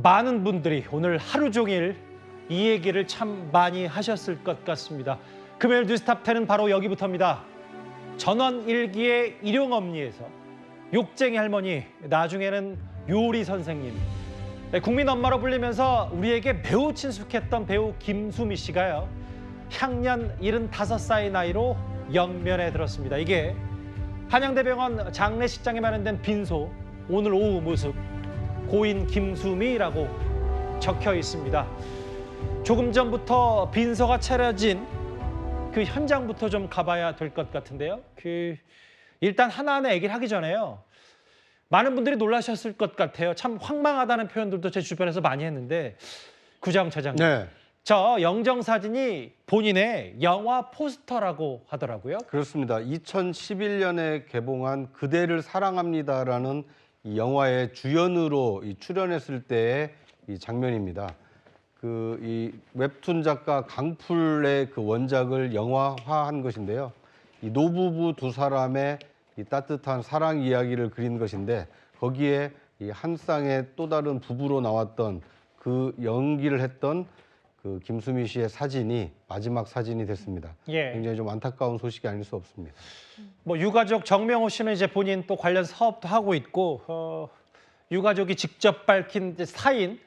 많은 분들이 오늘 하루 종일 이 얘기를 참 많이 하셨을 것 같습니다. 금요일 뉴스탑 10은 바로 여기부터입니다. 전원일기의 일용엄니에서 욕쟁이 할머니, 나중에는 요리 선생님, 국민 엄마로 불리면서 우리에게 매우 친숙했던 배우 김수미 씨가요. 향년 75살의 나이로 영면에 들었습니다. 이게 한양대병원 장례식장에 마련된 빈소, 오늘 오후 모습, 고인 김수미라고 적혀 있습니다. 조금 전부터 빈소가 차려진 그 현장부터 좀 가봐야 될 것 같은데요. 일단 하나하나 얘기를 하기 전에요. 많은 분들이 놀라셨을 것 같아요. 참 황망하다는 표현들도 제 주변에서 많이 했는데, 구장 차장님. 네. 저 영정사진이 본인의 영화 포스터라고 하더라고요. 그렇습니다. 2011년에 개봉한 그대를 사랑합니다라는 이 영화의 주연으로 출연했을 때의 이 장면입니다. 이 웹툰 작가 강풀의 그 원작을 영화화한 것인데요. 이 노부부 두 사람의 이 따뜻한 사랑 이야기를 그린 것인데, 거기에 이 한 쌍의 또 다른 부부로 나왔던 그 연기를 했던 그 김수미 씨의 사진이 마지막 사진이 됐습니다. 예. 굉장히 좀 안타까운 소식이 아닐 수 없습니다. 뭐 유가족 정명호 씨는 이제 본인 또 관련 사업도 하고 있고, 유가족이 직접 밝힌 이제 사인,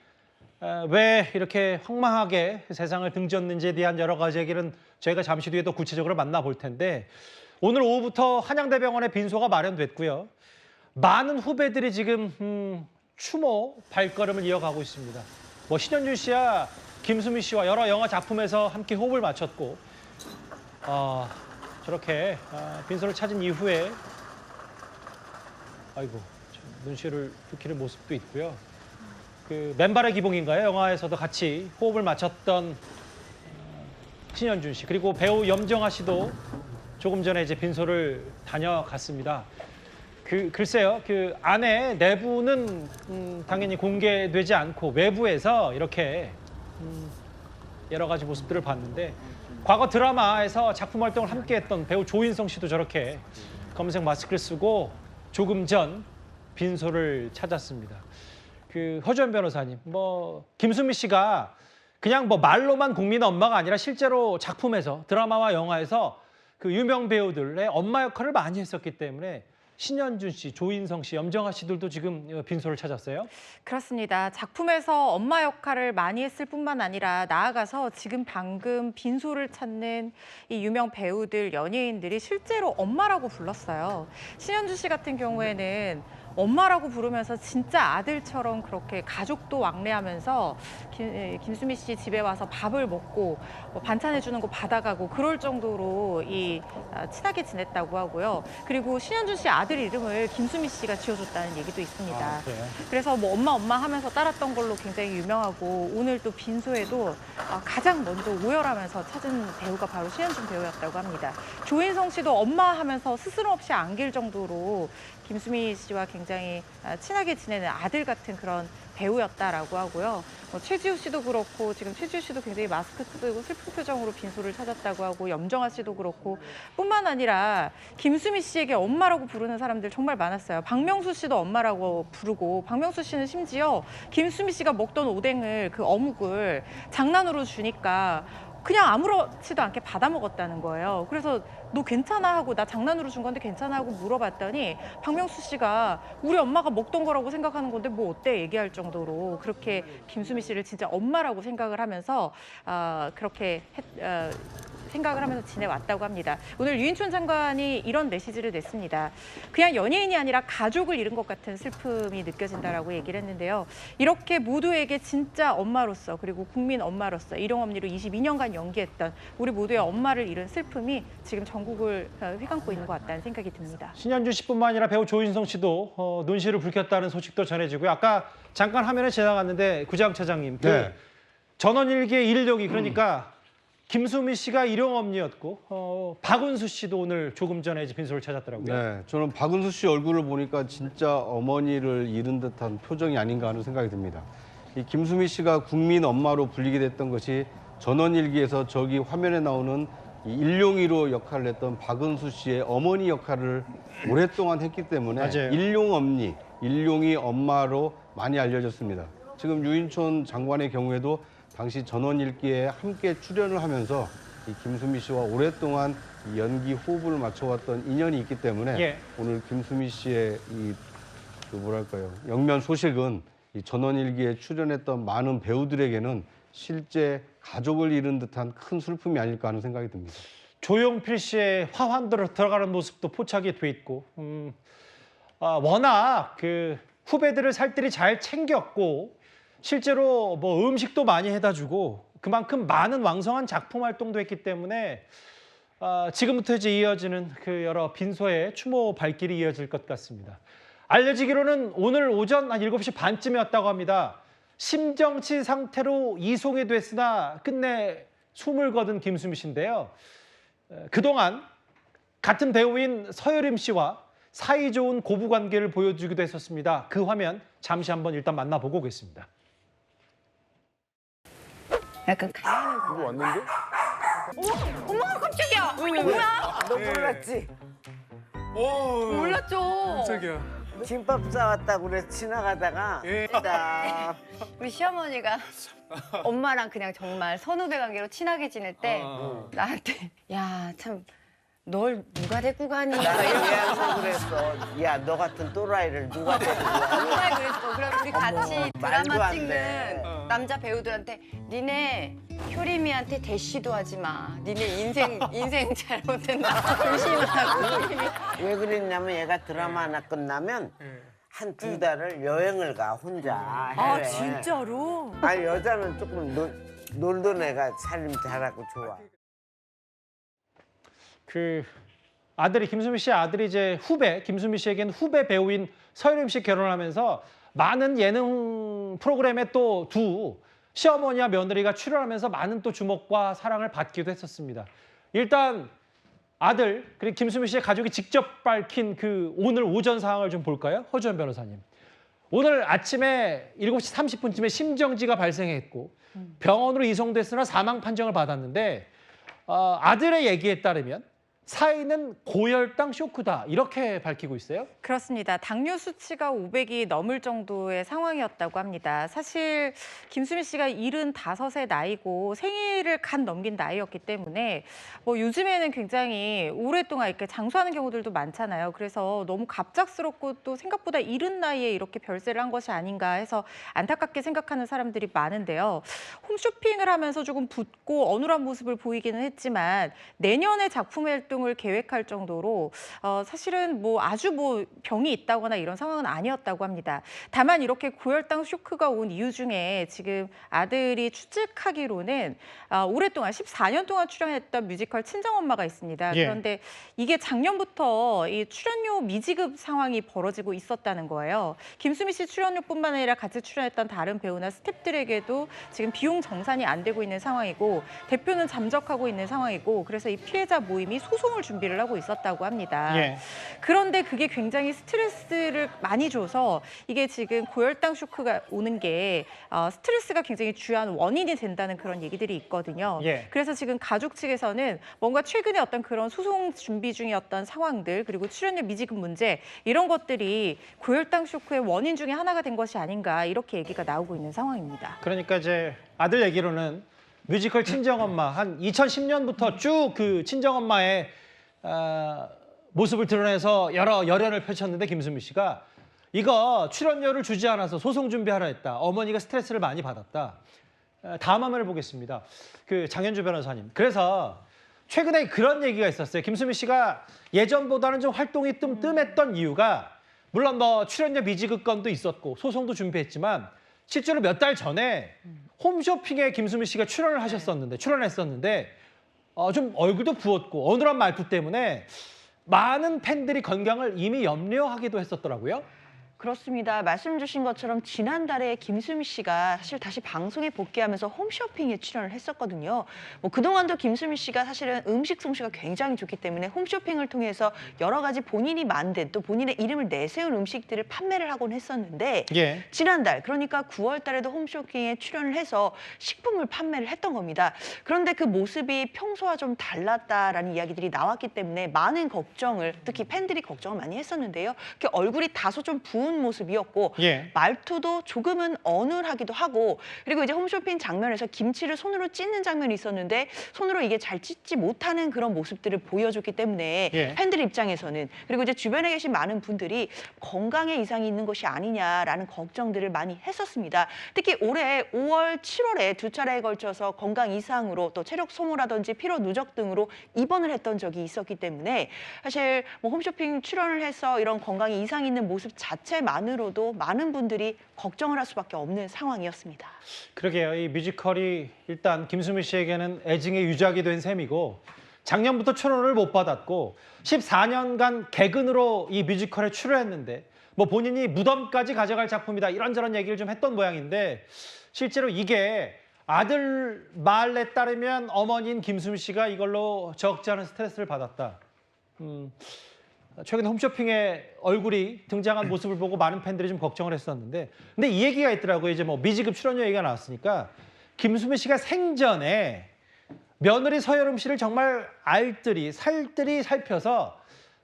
왜 이렇게 황망하게 세상을 등졌는지에 대한 여러 가지 얘기는 저희가 잠시 뒤에 또 구체적으로 만나볼 텐데, 오늘 오후부터 한양대병원에 빈소가 마련됐고요. 많은 후배들이 지금 추모 발걸음을 이어가고 있습니다. 뭐 신현준 씨야 김수미 씨와 여러 영화 작품에서 함께 호흡을 맞췄고, 저렇게 빈소를 찾은 이후에 아이고 눈시울을 붉히는 모습도 있고요. 그 맨발의 기봉인가요? 영화에서도 같이 호흡을 맞췄던 신현준 씨, 그리고 배우 염정아 씨도 조금 전에 이제 빈소를 다녀갔습니다. 글쎄요, 그 안에 내부는 당연히 공개되지 않고 외부에서 이렇게 여러 가지 모습들을 봤는데, 과거 드라마에서 작품 활동을 함께했던 배우 조인성 씨도 저렇게 검은색 마스크를 쓰고 조금 전 빈소를 찾았습니다. 허주연 변호사님, 김수미 씨가 그냥 말로만 국민 엄마가 아니라 실제로 작품에서, 드라마와 영화에서 그 유명 배우들의 엄마 역할을 많이 했었기 때문에 신현준 씨, 조인성 씨, 염정아 씨들도 지금 빈소를 찾았어요? 그렇습니다. 작품에서 엄마 역할을 많이 했을 뿐만 아니라 나아가서 지금 방금 빈소를 찾는 이 유명 배우들, 연예인들이 실제로 엄마라고 불렀어요. 신현준 씨 같은 경우에는 엄마라고 부르면서 진짜 아들처럼 그렇게 가족도 왕래하면서 김수미 씨 집에 와서 밥을 먹고 반찬해주는 거 받아가고 그럴 정도로 친하게 지냈다고 하고요. 그리고 신현준 씨 아들 이름을 김수미 씨가 지어줬다는 얘기도 있습니다. 그래서 엄마 하면서 따랐던 걸로 굉장히 유명하고, 오늘 또 빈소에도 가장 먼저 오열하면서 찾은 배우가 바로 신현준 배우였다고 합니다. 조인성 씨도 엄마 하면서 스스럼 없이 안길 정도로 김수미 씨와 굉장히 친하게 지내는 아들 같은 그런 배우였다라고 하고요. 최지우 씨도 그렇고, 지금 최지우 씨도 굉장히 마스크 쓰고 슬픈 표정으로 빈소를 찾았다고 하고, 염정아 씨도 그렇고, 뿐만 아니라 김수미 씨에게 엄마라고 부르는 사람들 정말 많았어요. 박명수 씨도 엄마라고 부르고, 박명수 씨는 심지어 김수미 씨가 먹던 오뎅을, 그 어묵을 장난으로 주니까 그냥 아무렇지도 않게 받아 먹었다는 거예요. 그래서 너 괜찮아 하고, 나 장난으로 준 건데 괜찮아 하고 물어봤더니 박명수 씨가 우리 엄마가 먹던 거라고 생각하는 건데 뭐 어때 얘기할 정도로 그렇게 김수미 씨를 진짜 엄마라고 생각을 하면서 생각을 하면서 지내왔다고 합니다. 오늘 유인촌 장관이 이런 메시지를 냈습니다. 그냥 연예인이 아니라 가족을 잃은 것 같은 슬픔이 느껴진다라고 얘기를 했는데요. 이렇게 모두에게 진짜 엄마로서, 그리고 국민 엄마로서 일용엄니로 22년간 연기했던 우리 모두의 엄마를 잃은 슬픔이 지금 전국을 휘감고 있는 것 같다는 생각이 듭니다. 신현준 씨뿐만 아니라 배우 조인성 씨도 눈시울을 붉혔다는 소식도 전해지고요. 아까 잠깐 화면에 지나갔는데 구장 차장님, 네. 전원일기의 일용이, 그러니까 김수미 씨가 일용엄니였고, 박은수 씨도 오늘 조금 전에 빈소를 찾았더라고요. 네, 저는 박은수 씨 얼굴을 보니까 진짜 어머니를 잃은 듯한 표정이 아닌가 하는 생각이 듭니다. 이 김수미 씨가 국민 엄마로 불리게 됐던 것이 전원일기에서 저기 화면에 나오는 이 일용이로 역할을 했던 박은수 씨의 어머니 역할을 오랫동안 했기 때문에 맞아요. 일용엄니, 일용이 엄마로 많이 알려졌습니다. 지금 유인촌 장관의 경우에도 당시 전원일기에 함께 출연을 하면서 이 김수미 씨와 오랫동안 이 연기 호흡을 맞춰왔던 인연이 있기 때문에 예. 오늘 김수미 씨의 그 뭐랄까요, 영면 소식은 이 전원일기에 출연했던 많은 배우들에게는 실제 가족을 잃은 듯한 큰 슬픔이 아닐까 하는 생각이 듭니다. 조용필 씨의 화환으로 들어가는 모습도 포착이 돼 있고, 워낙 그 후배들을 살뜰히 잘 챙겼고 실제로 뭐 음식도 많이 해다 주고 그만큼 많은 왕성한 작품 활동도 했기 때문에 지금부터 이제 이어지는 그 여러 빈소의 추모 발길이 이어질 것 같습니다. 알려지기로는 오늘 오전 한 7시 반쯤이었다고 합니다. 심정치 상태로 이송이 됐으나 끝내 숨을 거둔 김수미 씨인데요. 그동안 같은 배우인 서유림 씨와 사이좋은 고부관계를 보여주기도 했었습니다. 그 화면 잠시 한번 일단 만나보고 오겠습니다. 약간 누구 왔는데? 어머 깜짝이야. 뭐야? 너 몰랐지? 몰랐죠. 깜짝이야. 김밥 싸왔다고 그래 지나가다가 예. 나 우리 시어머니가 엄마랑 그냥 정말 선후배 관계로 친하게 지낼 때 나한테 야 참 널 누가 데리고 가니? 나는 얘한테 그랬어. 야 너 같은 또라이를 누가 데리고 와? 정말 그랬어. 그럼 우리 같이 말도 드라마 안 찍는 돼. 남자 배우들한테 니네 효림이한테 대시도 하지 마. 니네 인생 잘못된다. 조심하라고. 왜 그랬냐면 얘가 드라마 하나 끝나면 한 2달을 여행을 가 혼자 해외. 진짜로? 아니 여자는 조금 놀던 애가 살림 잘하고 좋아. 그 아들이 김수미 씨 아들이 이제 후배 김수미 씨에겐 후배 배우인 서유림 씨 결혼하면서 많은 예능 프로그램에 또 두 시어머니와 며느리가 출연하면서 많은 또 주목과 사랑을 받기도 했었습니다. 일단 아들 그리고 김수미 씨의 가족이 직접 밝힌 그 오늘 오전 상황을 좀 볼까요? 허주연 변호사님. 오늘 아침에 7시 30분쯤에 심정지가 발생했고 병원으로 이송됐으나 사망 판정을 받았는데 아들의 얘기에 따르면 사인은 고혈당 쇼크다 이렇게 밝히고 있어요. 그렇습니다. 당뇨 수치가 500이 넘을 정도의 상황이었다고 합니다. 사실 김수미 씨가 75세 나이고 생일을 간 넘긴 나이였기 때문에 뭐 요즘에는 굉장히 오랫동안 이렇게 장수하는 경우들도 많잖아요. 그래서 너무 갑작스럽고 또 생각보다 이른 나이에 이렇게 별세를 한 것이 아닌가 해서 안타깝게 생각하는 사람들이 많은데요. 홈쇼핑을 하면서 조금 붓고 어눌한 모습을 보이기는 했지만 내년에 작품 활동을 계획할 정도로 사실은 뭐 아주 뭐 병이 있다거나 이런 상황은 아니었다고 합니다. 다만 이렇게 고혈당 쇼크가 온 이유 중에 지금 아들이 추측하기로는 오랫동안 14년 동안 출연했던 뮤지컬 친정엄마가 있습니다. 예. 그런데 이게 작년부터 이 출연료 미지급 상황이 벌어지고 있었다는 거예요. 김수미 씨 출연료뿐만 아니라 같이 출연했던 다른 배우나 스태프들에게도 지금 비용 정산이 안 되고 있는 상황이고 대표는 잠적하고 있는 상황이고 그래서 이 피해자 모임이 소송을 준비를 하고 있었다고 합니다. 예. 그런데 그게 굉장히 스트레스를 많이 줘서 이게 지금 고혈당 쇼크가 오는 게 스트레스가 굉장히 주요한 원인이 된다는 그런 얘기들이 있거든요. 예. 그래서 지금 가족 측에서는 뭔가 최근에 어떤 그런 소송 준비 중이었던 상황들 그리고 출연료 미지급 문제 이런 것들이 고혈당 쇼크의 원인 중에 하나가 된 것이 아닌가 이렇게 얘기가 나오고 있는 상황입니다. 그러니까 이제 아들 얘기로는 뮤지컬 친정엄마 한 2010년부터 쭉 그 친정엄마의 모습을 드러내서 여러 열연을 펼쳤는데 김수미 씨가 이거 출연료를 주지 않아서 소송 준비하라 했다. 어머니가 스트레스를 많이 받았다. 다음 화면을 보겠습니다. 그 장현주 변호사님. 그래서 최근에 그런 얘기가 있었어요. 김수미 씨가 예전보다는 좀 활동이 뜸했던 이유가 물론 뭐 출연료 미지급 건도 있었고 소송도 준비했지만 실제로 몇 달 전에 홈쇼핑에 김수미 씨가 출연했었는데 좀 얼굴도 부었고 어눌한 말투 때문에 많은 팬들이 건강을 이미 염려하기도 했었더라고요. 그렇습니다. 말씀 주신 것처럼 지난달에 김수미 씨가 사실 다시 방송에 복귀하면서 홈쇼핑에 출연을 했었거든요. 뭐 그동안도 김수미 씨가 사실은 음식 솜씨가 굉장히 좋기 때문에 홈쇼핑을 통해서 여러 가지 본인이 만든 또 본인의 이름을 내세운 음식들을 판매를 하곤 했었는데 예. 지난달 그러니까 9월 달에도 홈쇼핑에 출연을 해서 식품을 판매를 했던 겁니다. 그런데 그 모습이 평소와 좀 달랐다라는 이야기들이 나왔기 때문에 많은 걱정을 특히 팬들이 걱정을 많이 했었는데요. 얼굴이 다소 좀 부은 없는 모습이었고 예. 말투도 조금은 어눌하기도 하고 그리고 이제 홈쇼핑 장면에서 김치를 손으로 찢는 장면이 있었는데 손으로 이게 잘 찢지 못하는 그런 모습들을 보여줬기 때문에 예. 팬들 입장에서는 그리고 이제 주변에 계신 많은 분들이 건강에 이상이 있는 것이 아니냐라는 걱정들을 많이 했었습니다. 특히 올해 5월, 7월에 두 차례에 걸쳐서 건강 이상으로 또 체력 소모라든지 피로 누적 등으로 입원을 했던 적이 있었기 때문에 사실 뭐 홈쇼핑 출연을 해서 이런 건강에 이상이 있는 모습 자체만으로도 많은 분들이 걱정을 할 수밖에 없는 상황이었습니다. 그러게요. 이 뮤지컬이 일단 김수미 씨에게는 애증의 유작이 된 셈이고 작년부터 출연을 못 받았고 14년간 개근으로 이 뮤지컬에 출연했는데 뭐 본인이 무덤까지 가져갈 작품이다 이런저런 얘기를 좀 했던 모양인데 실제로 이게 아들 말에 따르면 어머니인 김수미 씨가 이걸로 적지 않은 스트레스를 받았다. 최근에 홈쇼핑에 얼굴이 등장한 모습을 보고 많은 팬들이 좀 걱정을 했었는데 근데 이 얘기가 있더라고요. 이제 뭐 미지급 출연료 얘기가 나왔으니까 김수미 씨가 생전에 며느리 서여름 씨를 정말 알뜰히 살뜰히 살펴서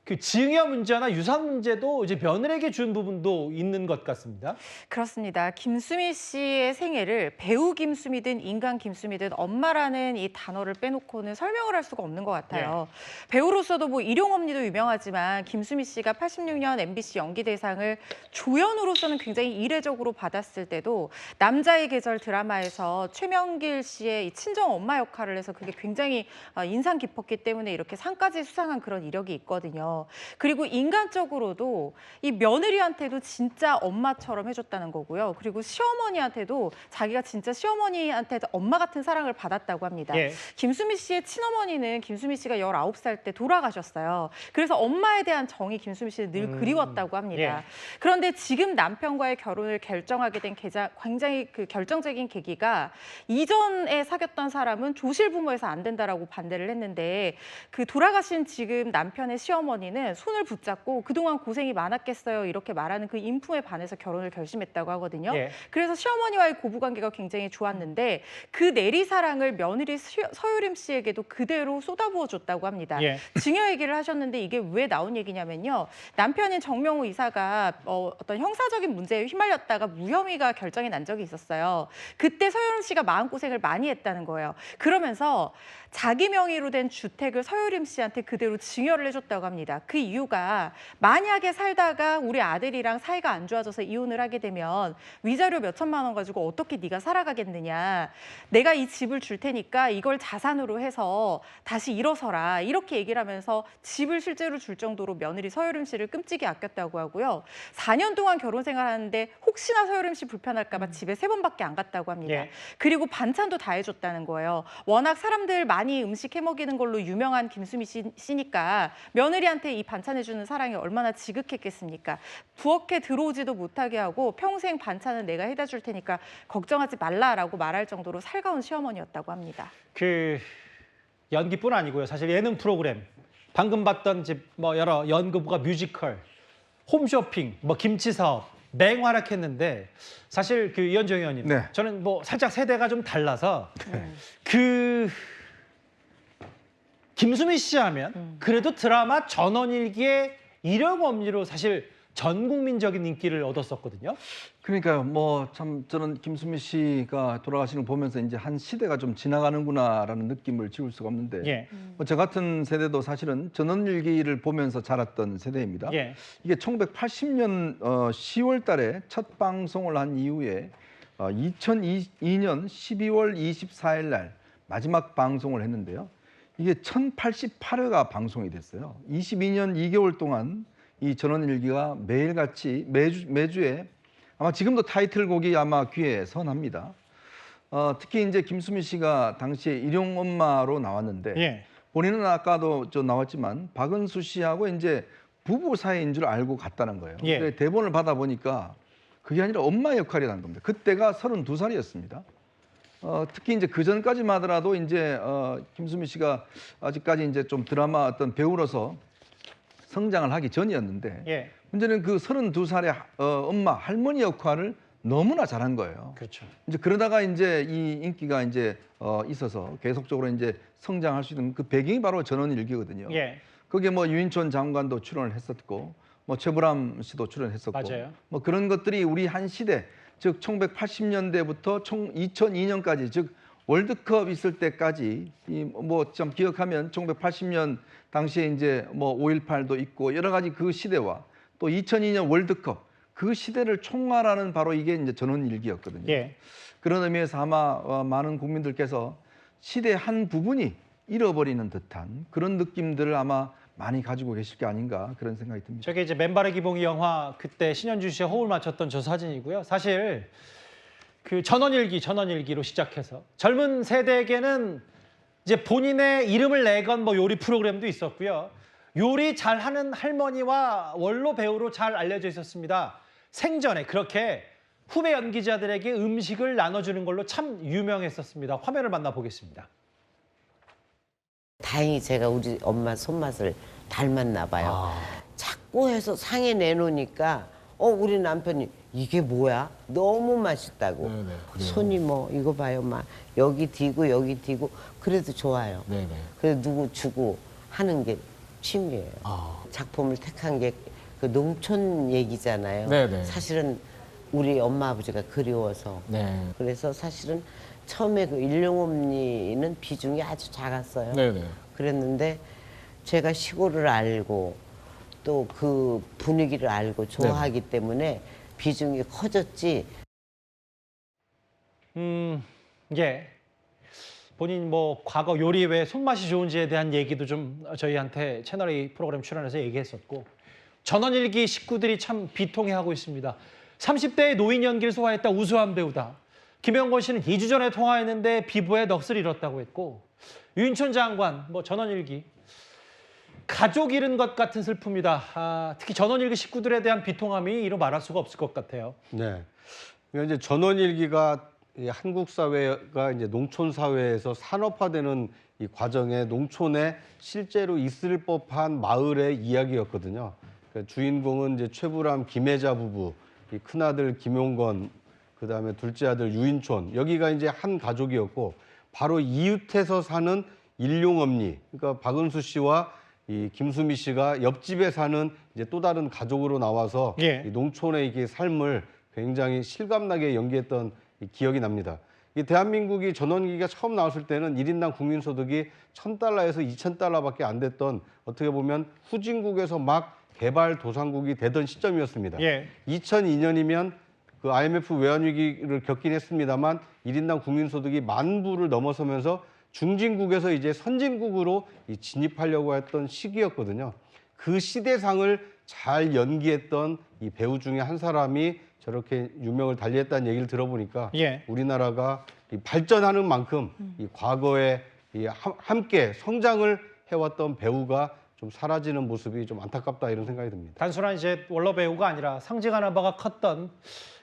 그 증여 문제나 유산 문제도 이제 며느리에게 준 부분도 있는 것 같습니다. 그렇습니다. 김수미 씨의 생애를 배우 김수미든 인간 김수미든 엄마라는 이 단어를 빼놓고는 설명을 할 수가 없는 것 같아요. 배우로서도 뭐 일용엄니도 유명하지만 김수미 씨가 86년 MBC 연기대상을 조연으로서는 굉장히 이례적으로 받았을 때도 남자의 계절 드라마에서 최명길 씨의 이 친정 엄마 역할을 해서 그게 굉장히 인상 깊었기 때문에 이렇게 상까지 수상한 그런 이력이 있거든요. 그리고 인간적으로도 이 며느리한테도 진짜 엄마처럼 해줬다는 거고요. 그리고 시어머니한테도 자기가 진짜 시어머니한테 엄마 같은 사랑을 받았다고 합니다. 예. 김수미 씨의 친어머니는 김수미 씨가 19살 때 돌아가셨어요. 그래서 엄마에 대한 정이 김수미 씨는 늘 그리웠다고 합니다. 예. 그런데 지금 남편과의 결혼을 결정하게 된 굉장히 그 결정적인 계기가 이전에 사귀었던 사람은 조실 부모에서 안 된다라고 반대를 했는데 그 돌아가신 지금 남편의 시어머니는 손을 붙잡고 그동안 고생이 많았겠어요 이렇게 말하는 그 인품에 반해서 결혼을 결심했다고 하거든요. 예. 그래서 시어머니와의 고부관계가 굉장히 좋았는데 그 내리사랑을 며느리 서유림 씨에게도 그대로 쏟아부어줬다고 합니다. 예. 증여 얘기를 하셨는데 이게 왜 나온 얘기냐면요. 남편인 정명호 이사가 어떤 형사적인 문제에 휘말렸다가 무혐의가 결정이 난 적이 있었어요. 그때 서유림 씨가 마음고생을 많이 했다는 거예요. 그러면서 자기 명의로 된 주택을 서유림 씨한테 그대로 증여를 해줬다고 합니다. 그 이유가 만약에 살다가 우리 아들이랑 사이가 안 좋아져서 이혼을 하게 되면 위자료 몇 천만 원 가지고 어떻게 네가 살아가겠느냐. 내가 이 집을 줄 테니까 이걸 자산으로 해서 다시 일어서라. 이렇게 얘기를 하면서 집을 실제로 줄 정도로 며느리 서유림 씨를 끔찍이 아꼈다고 하고요. 4년 동안 결혼 생활하는데 혹시나 서유림 씨 불편할까 봐 집에 3번밖에 안 갔다고 합니다. 예. 그리고 반찬도 다 해줬다는 거예요. 워낙 사람들 많이 음식 해먹이는 걸로 유명한 김수미 씨니까 며느리한테 이 반찬 해주는 사랑이 얼마나 지극했겠습니까? 부엌에 들어오지도 못하게 하고 평생 반찬은 내가 해다 줄 테니까 걱정하지 말라라고 말할 정도로 살가운 시어머니였다고 합니다. 그 연기뿐 아니고요. 사실 예능 프로그램 방금 봤던 뭐 여러 연극과 뮤지컬, 홈쇼핑, 뭐 김치 사업 맹활약했는데 사실 그 이현정 의원님, 네. 저는 뭐 살짝 세대가 좀 달라서 그 김수미 씨 하면 그래도 드라마 전원일기의 일용엄니로 사실 전 국민적인 인기를 얻었었거든요. 그러니까요. 뭐 참 저는 김수미 씨가 돌아가시는 걸 보면서 이제 한 시대가 좀 지나가는구나라는 느낌을 지울 수가 없는데 예. 뭐 저 같은 세대도 사실은 전원일기를 보면서 자랐던 세대입니다. 예. 이게 1980년 10월 달에 첫 방송을 한 이후에 2002년 12월 24일 날 마지막 방송을 했는데요. 이게 1088회가 방송이 됐어요. 22년 2개월 동안 이 전원일기가 매일같이 매주에 아마 지금도 타이틀곡이 아마 귀에 선합니다. 특히 이제 김수미 씨가 당시에 일용 엄마로 나왔는데 예. 본인은 아까도 나왔지만 박은수 씨하고 이제 부부 사이인 줄 알고 갔다는 거예요. 예. 근데 대본을 받아 보니까 그게 아니라 엄마 역할이라는 겁니다. 그때가 32살이었습니다. 특히 이제 그 전까지만 하더라도 이제 김수미 씨가 아직까지 이제 좀 드라마 어떤 배우로서 성장을 하기 전이었는데 예. 문제는 그 32살의 엄마 할머니 역할을 너무나 잘한 거예요. 그렇죠. 이제 그러다가 이제 이 인기가 이제 있어서 계속적으로 이제 성장할 수 있는 그 배경이 바로 전원일기거든요. 예. 거기에 뭐 유인촌 장관도 출연을 했었고 뭐 최불암 씨도 출연했었고 맞아요. 뭐 그런 것들이 우리 한 시대 즉 1980년대부터 2002년까지 즉 월드컵 있을 때까지 뭐 좀 기억하면 1980년 당시에 이제 뭐 5.18도 있고 여러 가지 그 시대와 또 2002년 월드컵 그 시대를 총괄하는 바로 이게 이제 전원일기였거든요. 예. 그런 의미에서 아마 많은 국민들께서 시대 한 부분이 잃어버리는 듯한 그런 느낌들을 아마 많이 가지고 계실 게 아닌가 그런 생각이 듭니다. 저게 이제 맨발의 기봉이 영화 그때 신현준 씨가 호흡을 맞췄던 저 사진이고요. 사실 그 전원일기로 시작해서 젊은 세대에게는 이제 본인의 이름을 내건 뭐 요리 프로그램도 있었고요. 요리 잘하는 할머니와 원로 배우로 잘 알려져 있었습니다. 생전에 그렇게 후배 연기자들에게 음식을 나눠주는 걸로 참 유명했었습니다. 화면을 만나보겠습니다. 다행히 제가 우리 엄마 손맛을 닮았나 봐요. 자꾸 해서 상에 내놓으니까 우리 남편이 이게 뭐야? 너무 맛있다고. 손이 뭐 이거 봐요, 막 여기 디고 여기 디고 그래도 좋아요. 그래도 누구 주고 하는 게 취미예요. 작품을 택한 게 그 농촌 얘기잖아요. 사실은 우리 엄마 아버지가 그리워서. 그래서 사실은 처음에 그 일용엄니는 비중이 아주 작았어요. 그랬는데 제가 시골을 알고 또 그 분위기를 알고 좋아하기 때문에 비중이 커졌지. 예. 본인 뭐 과거 요리 왜 손맛이 좋은지에 대한 얘기도 좀 저희한테 채널A 프로그램 출연해서 얘기했었고 전원일기 식구들이 참 비통해하고 있습니다. 30대의 노인 연기를 소화했다 우수한 배우다. 김영건 씨는 2주 전에 통화했는데 피부에 넋을 잃었다고 했고 유인촌 장관, 뭐 전원일기. 가족 잃은 것 같은 슬픔이다. 특히 전원일기 식구들에 대한 비통함이 이루 말할 수가 없을 것 같아요. 네. 그러니까 이제 전원일기가 이 한국 사회가 이제 농촌 사회에서 산업화되는 이 과정에 농촌에 실제로 있을 법한 마을의 이야기였거든요. 그러니까 주인공은 이제 최불암 김혜자 부부, 이 큰아들 김용건, 그다음에 둘째 아들 유인촌. 여기가 이제 한 가족이었고 바로 이웃에서 사는 일용엄니. 그러니까 박은수 씨와 이 김수미 씨가 옆집에 사는 이제 또 다른 가족으로 나와서 예. 이 농촌의 이게 삶을 굉장히 실감나게 연기했던 이 기억이 납니다. 이 대한민국이 전원기가 처음 나왔을 때는 1인당 국민소득이 $1,000에서 $2,000밖에 안 됐던 어떻게 보면 후진국에서 막 개발도상국이 되던 시점이었습니다. 예. 2002년이면 그 IMF 외환위기를 겪긴 했습니다만 1인당 국민소득이 10,000불을 넘어서면서 중진국에서 이제 선진국으로 진입하려고 했던 시기였거든요. 그 시대상을 잘 연기했던 이 배우 중에 한 사람이 저렇게 유명을 달리했다는 얘기를 들어보니까 예. 우리나라가 이 발전하는 만큼 이 과거에 이 함께 성장을 해왔던 배우가 좀 사라지는 모습이 좀 안타깝다 이런 생각이 듭니다. 단순한 이제 원로 배우가 아니라 상징하는 바가 컸던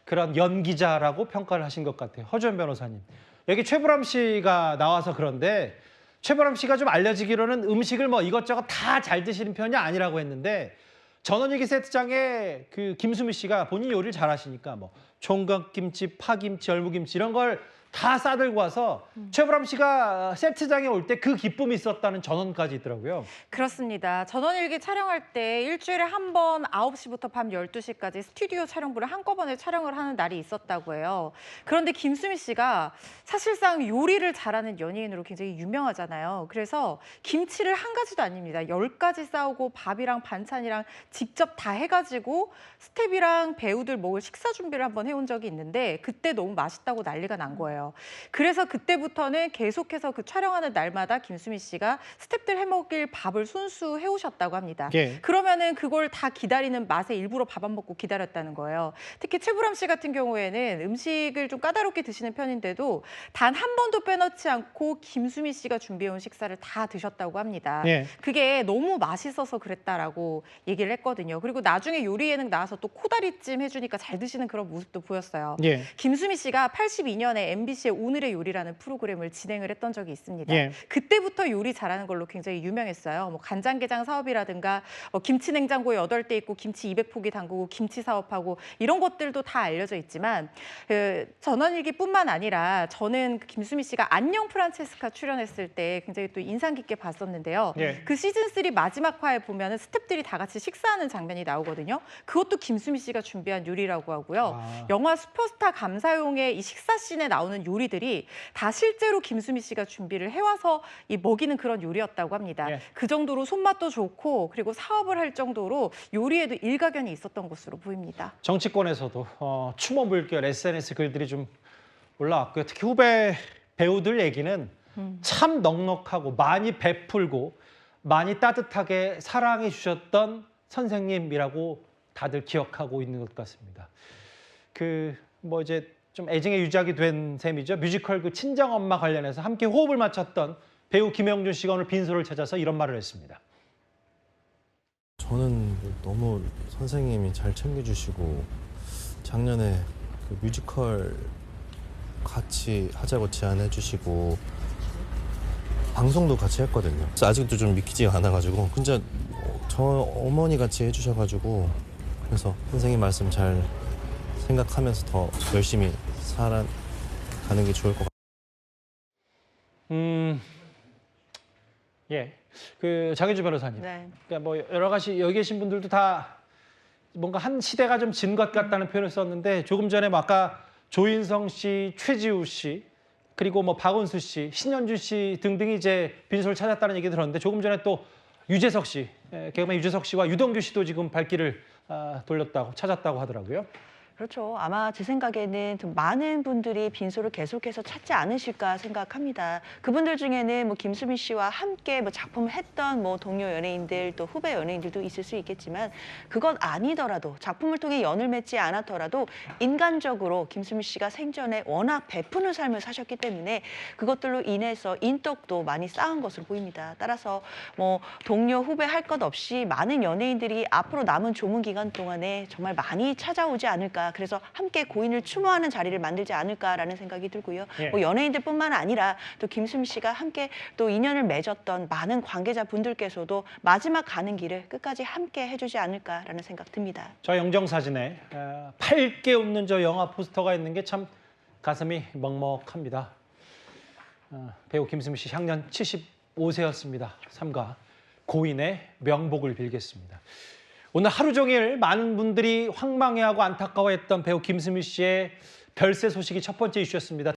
그런 연기자라고 평가를 하신 것 같아요. 허주연 변호사님. 여기 최불암 씨가 나와서 그런데 최불암 씨가 좀 알려지기로는 음식을 뭐 이것저것 다 잘 드시는 편이 아니라고 했는데 전원일기 세트장에 그 김수미 씨가 본인 요리를 잘하시니까 뭐 총각김치, 파김치, 열무김치 이런 걸 다 싸들고 와서 최불암 씨가 세트장에 올 때 그 기쁨이 있었다는 전언까지 있더라고요. 그렇습니다. 전원일기 촬영할 때 일주일에 한 번 9시부터 밤 12시까지 스튜디오 촬영부를 한꺼번에 촬영을 하는 날이 있었다고 해요. 그런데 김수미 씨가 사실상 요리를 잘하는 연예인으로 굉장히 유명하잖아요. 그래서 김치를 한 가지도 아닙니다. 10가지 싸우고 밥이랑 반찬이랑 직접 다 해가지고 스텝이랑 배우들 먹을 식사 준비를 한번 해온 적이 있는데 그때 너무 맛있다고 난리가 난 거예요. 그래서 그때부터는 계속해서 그 촬영하는 날마다 김수미 씨가 스태프들 해먹일 밥을 손수 해오셨다고 합니다. 예. 그러면은 그걸 다 기다리는 맛에 일부러 밥 안 먹고 기다렸다는 거예요. 특히 최불암 씨 같은 경우에는 음식을 좀 까다롭게 드시는 편인데도 단 한 번도 빼놓지 않고 김수미 씨가 준비해온 식사를 다 드셨다고 합니다. 예. 그게 너무 맛있어서 그랬다라고 얘기를 했거든요. 그리고 나중에 요리 예능 나와서 또 코다리찜 해주니까 잘 드시는 그런 모습도 보였어요. 예. 김수미 씨가 82년에 MBC MBC의 오늘의 요리라는 프로그램을 진행을 했던 적이 있습니다. 예. 그때부터 요리 잘하는 걸로 굉장히 유명했어요. 뭐 간장게장 사업이라든가 뭐 김치냉장고에 8대 있고 김치 200포기 담그고 김치 사업하고 이런 것들도 다 알려져 있지만 전원일기뿐만 아니라 저는 그 김수미 씨가 안녕 프란체스카 출연했을 때 굉장히 또 인상 깊게 봤었는데요. 예. 그 시즌 3 마지막 화에 보면은 스태프들이 다 같이 식사하는 장면이 나오거든요. 그것도 김수미 씨가 준비한 요리라고 하고요. 영화 슈퍼스타 감사용의 이 식사 씬에 나오는 요리들이 다 실제로 김수미 씨가 준비를 해와서 이 먹이는 그런 요리였다고 합니다. 예. 그 정도로 손맛도 좋고 그리고 사업을 할 정도로 요리에도 일가견이 있었던 것으로 보입니다. 정치권에서도 추모 물결 SNS 글들이 좀 올라왔고요. 특히 후배 배우들 얘기는 참 넉넉하고 많이 베풀고 많이 따뜻하게 사랑해 주셨던 선생님이라고 다들 기억하고 있는 것 같습니다. 뭐 이제 좀 애증의 유작이 된 셈이죠. 뮤지컬 그 친정엄마 관련해서 함께 호흡을 맞췄던 배우 김영준 씨가 오늘 빈소를 찾아서 이런 말을 했습니다. 저는 너무 선생님이 잘 챙겨주시고 작년에 그 뮤지컬 같이 하자고 제안해 주시고 방송도 같이 했거든요. 그래서 아직도 좀 믿기지가 않아가지고 진짜 저 어머니 같이 해주셔가지고 그래서 선생님 말씀 잘 생각하면서 더 열심히 살아가는 게 좋을 것 같아요. 예. 그 장혜주 변호사님. 네. 그러니까 뭐 여러 가지 여기 계신 분들도 다 뭔가 한 시대가 좀 진 것 같다는 표현을 썼는데 조금 전에 뭐 아까 조인성 씨, 최지우 씨, 그리고 뭐 박은수 씨, 신현준 씨 등등이 이제 빈소를 찾았다는 얘기 들었는데 조금 전에 또 유재석 씨, 개그맨 유재석 씨와 유동규 씨도 지금 발길을 찾았다고 하더라고요. 그렇죠. 아마 제 생각에는 좀 많은 분들이 빈소를 계속해서 찾지 않으실까 생각합니다. 그분들 중에는 뭐 김수미 씨와 함께 뭐 작품을 했던 뭐 동료 연예인들 또 후배 연예인들도 있을 수 있겠지만 그건 아니더라도 작품을 통해 연을 맺지 않았더라도 인간적으로 김수미 씨가 생전에 워낙 베푸는 삶을 사셨기 때문에 그것들로 인해서 인덕도 많이 쌓은 것으로 보입니다. 따라서 뭐 동료 후배 할 것 없이 많은 연예인들이 앞으로 남은 조문 기간 동안에 정말 많이 찾아오지 않을까. 그래서 함께 고인을 추모하는 자리를 만들지 않을까라는 생각이 들고요. 예. 뭐 연예인들뿐만 아니라 또 김수미 씨가 함께 또 인연을 맺었던 많은 관계자분들께서도 마지막 가는 길을 끝까지 함께 해주지 않을까라는 생각 듭니다. 저 영정사진에 밝게 웃는 저 영화 포스터가 있는 게 참 가슴이 먹먹합니다. 배우 김수미 씨 향년 75세였습니다. 삼가 고인의 명복을 빌겠습니다. 오늘 하루 종일 많은 분들이 황망해하고 안타까워했던 배우 김수미 씨의 별세 소식이 첫 번째 이슈였습니다.